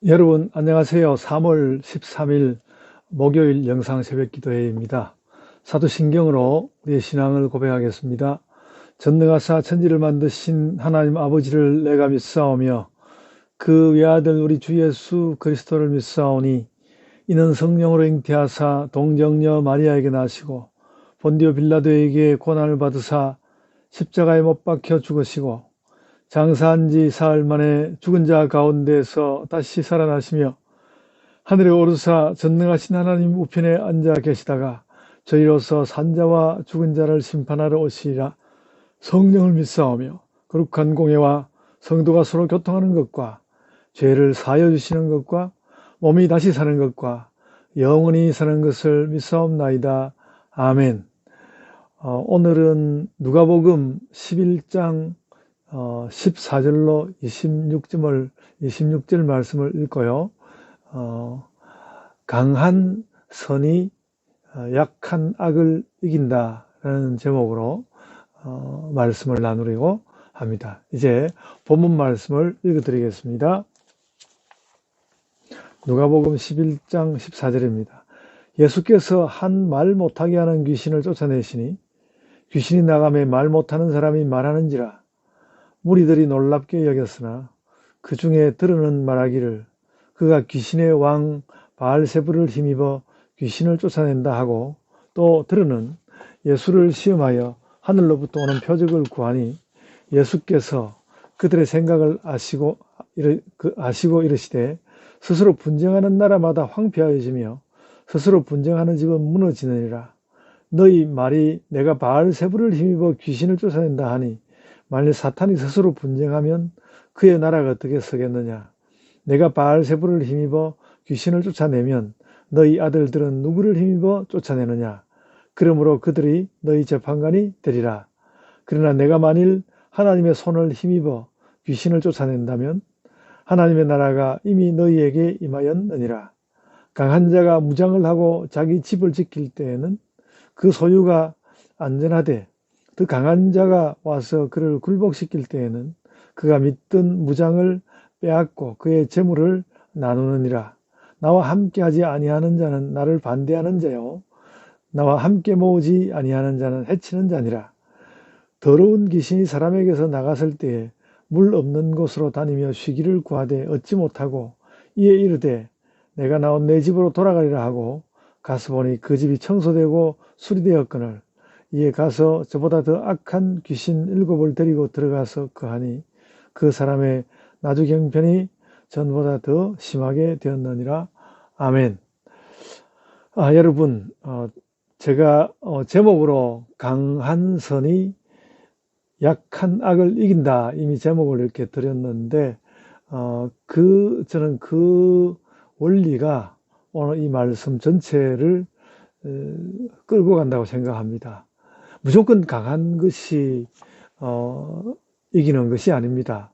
여러분 안녕하세요. 3월 13일 목요일 영상 새벽 기도회입니다. 사도신경으로 우리의 신앙을 고백하겠습니다. 전능하사 천지를 만드신 하나님 아버지를 내가 믿사오며 그 외아들 우리 주 예수 그리스도를 믿사오니 이는 성령으로 잉태하사 동정녀 마리아에게 나시고 본디오 빌라도에게 고난을 받으사 십자가에 못 박혀 죽으시고 장사한 지 사흘 만에 죽은 자 가운데서 다시 살아나시며 하늘에 오르사 전능하신 하나님 우편에 앉아 계시다가 저희로서 산자와 죽은 자를 심판하러 오시리라. 성령을 믿사오며 거룩한 공예와 성도가 서로 교통하는 것과 죄를 사하여 주시는 것과 몸이 다시 사는 것과 영원히 사는 것을 믿사옵나이다. 아멘. 오늘은 누가복음 11장 14절로 26절 말씀을 읽고요. 강한 선이 약한 악을 이긴다라는 제목으로 말씀을 나누려고 합니다. 이제 본문 말씀을 읽어드리겠습니다. 누가복음 11장 14절입니다. 예수께서 한 말 못하게 하는 귀신을 쫓아내시니 귀신이 나가매 말 못하는 사람이 말하는지라. 무리들이 놀랍게 여겼으나 그 중에 들으는 말하기를 그가 귀신의 왕 바알세불을 힘입어 귀신을 쫓아낸다 하고, 또 들으는 예수를 시험하여 하늘로부터 오는 표적을 구하니 예수께서 그들의 생각을 아시고 이르시되 스스로 분쟁하는 나라마다 황폐하여지며 스스로 분쟁하는 집은 무너지느니라. 너희 말이 내가 바알세불을 힘입어 귀신을 쫓아낸다 하니 만일 사탄이 스스로 분쟁하면 그의 나라가 어떻게 서겠느냐. 내가 바알세불을 힘입어 귀신을 쫓아내면 너희 아들들은 누구를 힘입어 쫓아내느냐. 그러므로 그들이 너희 재판관이 되리라. 그러나 내가 만일 하나님의 손을 힘입어 귀신을 쫓아낸다면 하나님의 나라가 이미 너희에게 임하였느니라. 강한 자가 무장을 하고 자기 집을 지킬 때에는 그 소유가 안전하되 더 강한 자가 와서 그를 굴복시킬 때에는 그가 믿던 무장을 빼앗고 그의 재물을 나누느니라. 나와 함께하지 아니하는 자는 나를 반대하는 자요, 나와 함께 모으지 아니하는 자는 해치는 자니라. 더러운 귀신이 사람에게서 나갔을 때에 물 없는 곳으로 다니며 쉬기를 구하되 얻지 못하고 이에 이르되 내가 나온 내 집으로 돌아가리라 하고 가서 보니 그 집이 청소되고 수리되었거늘 이에 가서 저보다 더 악한 귀신 7을 데리고 들어가서 거하니 그 사람의 나주경편이 전보다 더 심하게 되었느니라. 아멘. 여러분, 제가 제목으로 강한 선이 약한 악을 이긴다, 이미 제목을 이렇게 드렸는데 저는 그 원리가 오늘 이 말씀 전체를 끌고 간다고 생각합니다. 무조건 강한 것이 이기는 것이 아닙니다.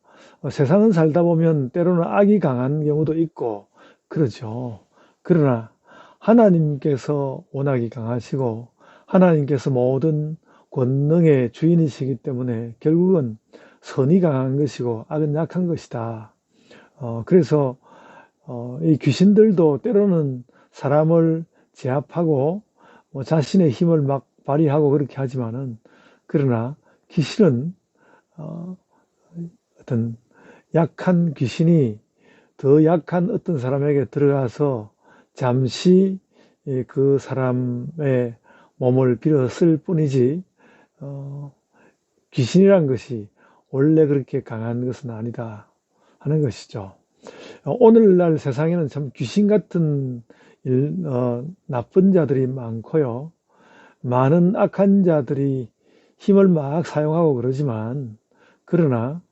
세상은 살다 보면 때로는 악이 강한 경우도 있고 그렇죠. 그러나 하나님께서 워낙이 강하시고 하나님께서 모든 권능의 주인이시기 때문에 결국은 선이 강한 것이고 악은 약한 것이다. 그래서 이 귀신들도 때로는 사람을 제압하고 자신의 힘을 막 발휘하고 그렇게 하지만은, 그러나 귀신은 어떤 약한 귀신이 더 약한 어떤 사람에게 들어가서 잠시 그 사람의 몸을 빌었을 뿐이지 귀신이란 것이 원래 그렇게 강한 것은 아니다 하는 것이죠. 오늘날 세상에는 참 귀신 같은 나쁜 자들이 많고요. 많은 악한 자들이 힘을 막 사용하고 그러지만, 그러나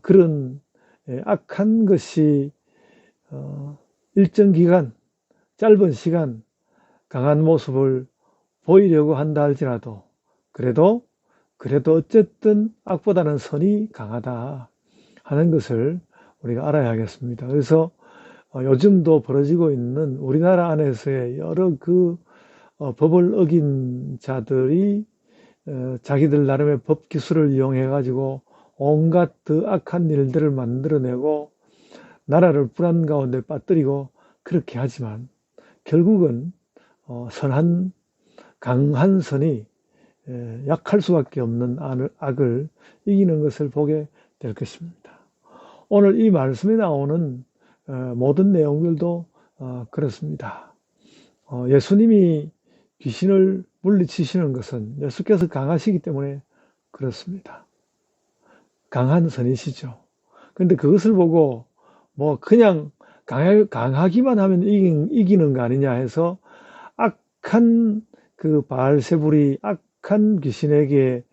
그런 악한 것이 일정 기간, 짧은 시간 강한 모습을 보이려고 한다 할지라도 그래도 어쨌든 악보다는 선이 강하다 하는 것을 우리가 알아야 하겠습니다. 그래서 요즘도 벌어지고 있는 우리나라 안에서의 여러 법을 어긴 자들이 자기들 나름의 법 기술을 이용해 가지고 온갖 더 악한 일들을 만들어내고 나라를 불안 가운데 빠뜨리고 그렇게 하지만 결국은 선한 강한 선이 약할 수밖에 없는 악을 이기는 것을 보게 될 것입니다. 오늘 이 말씀에 나오는 모든 내용들도 그렇습니다. 예수님이 귀신을 물리치시는 것은 예수께서 강하시기 때문에 그렇습니다. 강한 선이시죠. 그런데 그것을 보고 뭐 그냥 강하기만 하면 이기는 거 아니냐 해서 악한 그 바알세불이 악한 귀신에게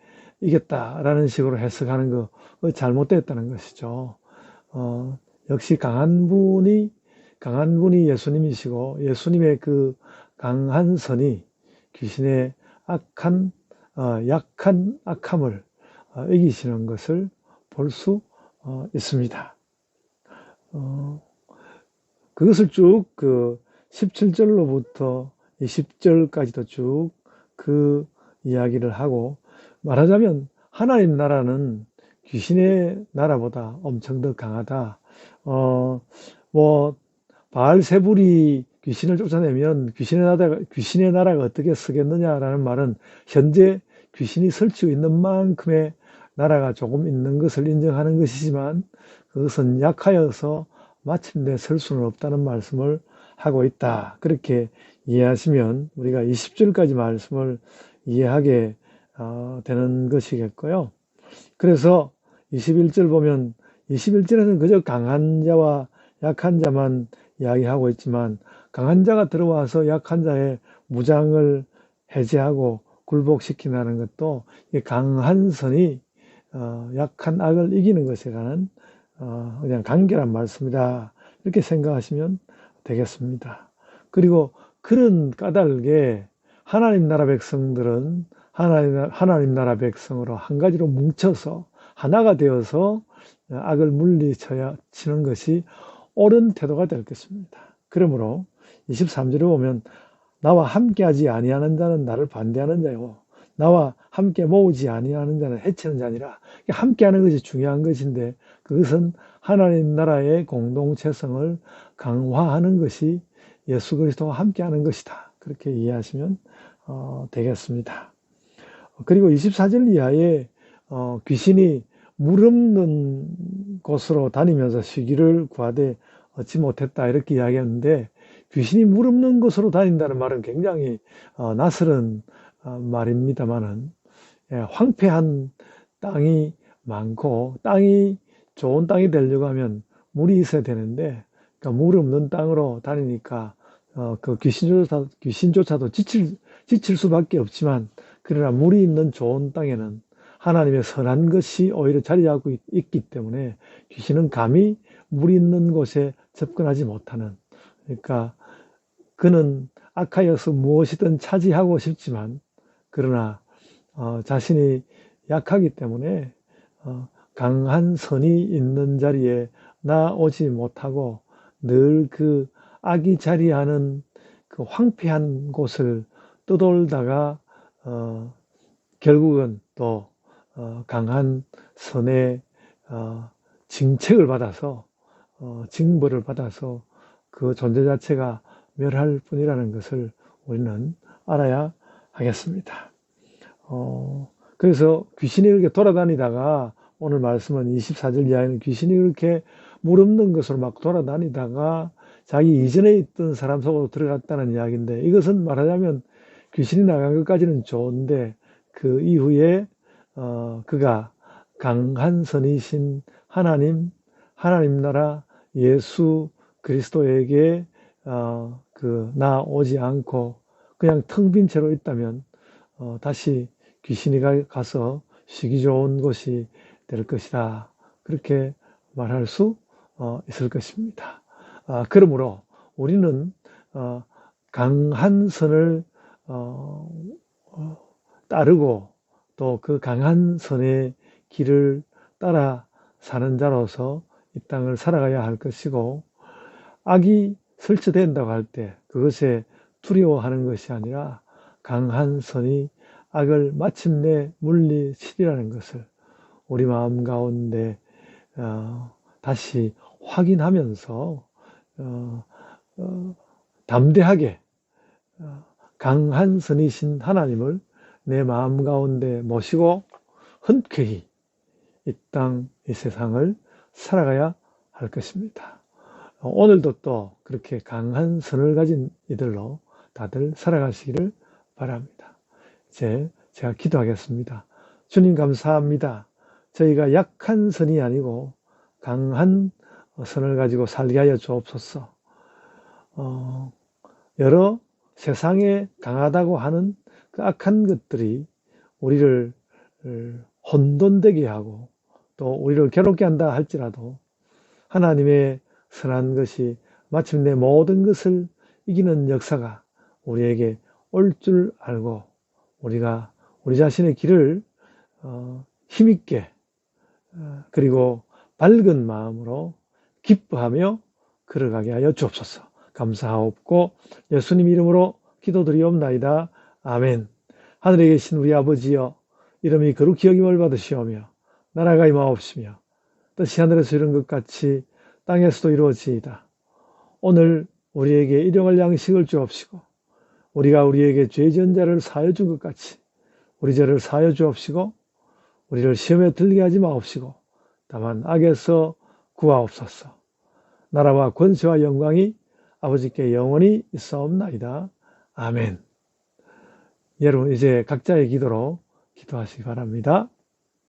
이겼다라는 식으로 해석하는 거 잘못됐다는 것이죠. 역시 강한 분이 예수님이시고 예수님의 그 강한 선이 귀신의 약한 악함을 이기시는 것을 볼 수 있습니다. 그것을 쭉 그 17절로부터 20절까지도 쭉 그 이야기를 하고, 말하자면 하나님 나라는 귀신의 나라보다 엄청 더 강하다. 뭐 바알세불이 귀신을 쫓아내면 귀신의 나라가 어떻게 쓰겠느냐라는 말은 현재 귀신이 설치고 있는 만큼의 나라가 조금 있는 것을 인정하는 것이지만 그것은 약하여서 마침내 설 수는 없다는 말씀을 하고 있다. 그렇게 이해하시면 우리가 20절까지 말씀을 이해하게 되는 것이겠고요. 그래서 21절 보면 21절에는 그저 강한 자와 약한 자만 이야기하고 있지만 강한 자가 들어와서 약한 자의 무장을 해제하고 굴복시킨다는 것도 강한 선이 약한 악을 이기는 것에 관한 그냥 간결한 말씀이다. 이렇게 생각하시면 되겠습니다. 그리고 그런 까닭에 하나님 나라 백성들은 하나님 나라 백성으로 한 가지로 뭉쳐서 하나가 되어서 악을 물리치는 것이 옳은 태도가 될 것입니다. 그러므로 23절에 보면 나와 함께하지 아니하는 자는 나를 반대하는 자요, 나와 함께 모으지 아니하는 자는 해치는 자니라. 함께하는 것이 중요한 것인데 그것은 하나님 나라의 공동체성을 강화하는 것이 예수 그리스도와 함께하는 것이다. 그렇게 이해하시면 되겠습니다. 그리고 24절 이하에 귀신이 물 없는 곳으로 다니면서 쉬기를 구하되 얻지 못했다 이렇게 이야기했는데, 귀신이 물 없는 곳으로 다닌다는 말은 굉장히 낯설은 말입니다만은, 황폐한 땅이 많고 땅이 좋은 땅이 되려고 하면 물이 있어야 되는데, 그러니까 물 없는 땅으로 다니니까 그 귀신조차도 지칠 수밖에 없지만, 그러나 물이 있는 좋은 땅에는 하나님의 선한 것이 오히려 자리하고 있기 때문에 귀신은 감히 물이 있는 곳에 접근하지 못하는, 그러니까 그는 악하여서 무엇이든 차지하고 싶지만 그러나 자신이 약하기 때문에 강한 선이 있는 자리에 나오지 못하고 늘 그 악이 자리하는 그 황폐한 곳을 떠돌다가 결국은 또 강한 선의 징책을 받아서 징벌을 받아서 그 존재 자체가 멸할 뿐이라는 것을 우리는 알아야 하겠습니다. 그래서 귀신이 이렇게 돌아다니다가, 오늘 말씀은 24절 이하에는 귀신이 이렇게 물 없는 것으로 막 돌아다니다가 자기 이전에 있던 사람 속으로 들어갔다는 이야기인데, 이것은 말하자면 귀신이 나간 것까지는 좋은데 그 이후에 그가 강한 선이신 하나님 나라 예수 그리스도에게 나오지 않고 그냥 텅 빈 채로 있다면 다시 귀신이 가서 쉬기 좋은 곳이 될 것이다. 그렇게 말할 수 있을 것입니다. 그러므로 우리는 강한 선을 따르고 또 그 강한 선의 길을 따라 사는 자로서 이 땅을 살아가야 할 것이고, 악이 설치된다고 할 때 그것에 두려워하는 것이 아니라 강한 선이 악을 마침내 물리치리라는 것을 우리 마음 가운데 다시 확인하면서 담대하게 강한 선이신 하나님을 내 마음 가운데 모시고 흔쾌히 이 땅, 이 세상을 살아가야 할 것입니다. 오늘도 또 그렇게 강한 선을 가진 이들로 다들 살아가시기를 바랍니다. 이제 제가 기도하겠습니다. 주님 감사합니다. 저희가 약한 선이 아니고 강한 선을 가지고 살게 하여 주옵소서. 여러 세상에 강하다고 하는 그 악한 것들이 우리를 혼돈되게 하고 또 우리를 괴롭게 한다 할지라도 하나님의 선한 것이 마침내 모든 것을 이기는 역사가 우리에게 올 줄 알고 우리가 우리 자신의 길을 힘있게 그리고 밝은 마음으로 기뻐하며 걸어가게 하여 주옵소서. 감사하옵고 예수님 이름으로 기도드리옵나이다. 아멘. 하늘에 계신 우리 아버지여, 이름이 거룩히 여김을 받으시오며 나라가 임하옵시며 뜻이 하늘에서 이룬 것 같이 땅에서도 이루어지이다. 오늘 우리에게 일용할 양식을 주옵시고 우리가 우리에게 죄 지은 자를 사하여 준 것 같이 우리 죄를 사하여 주옵시고 우리를 시험에 들게 하지 마옵시고 다만 악에서 구하옵소서. 나라와 권세와 영광이 아버지께 영원히 있사옵나이다. 아멘. 여러분 이제 각자의 기도로 기도하시기 바랍니다.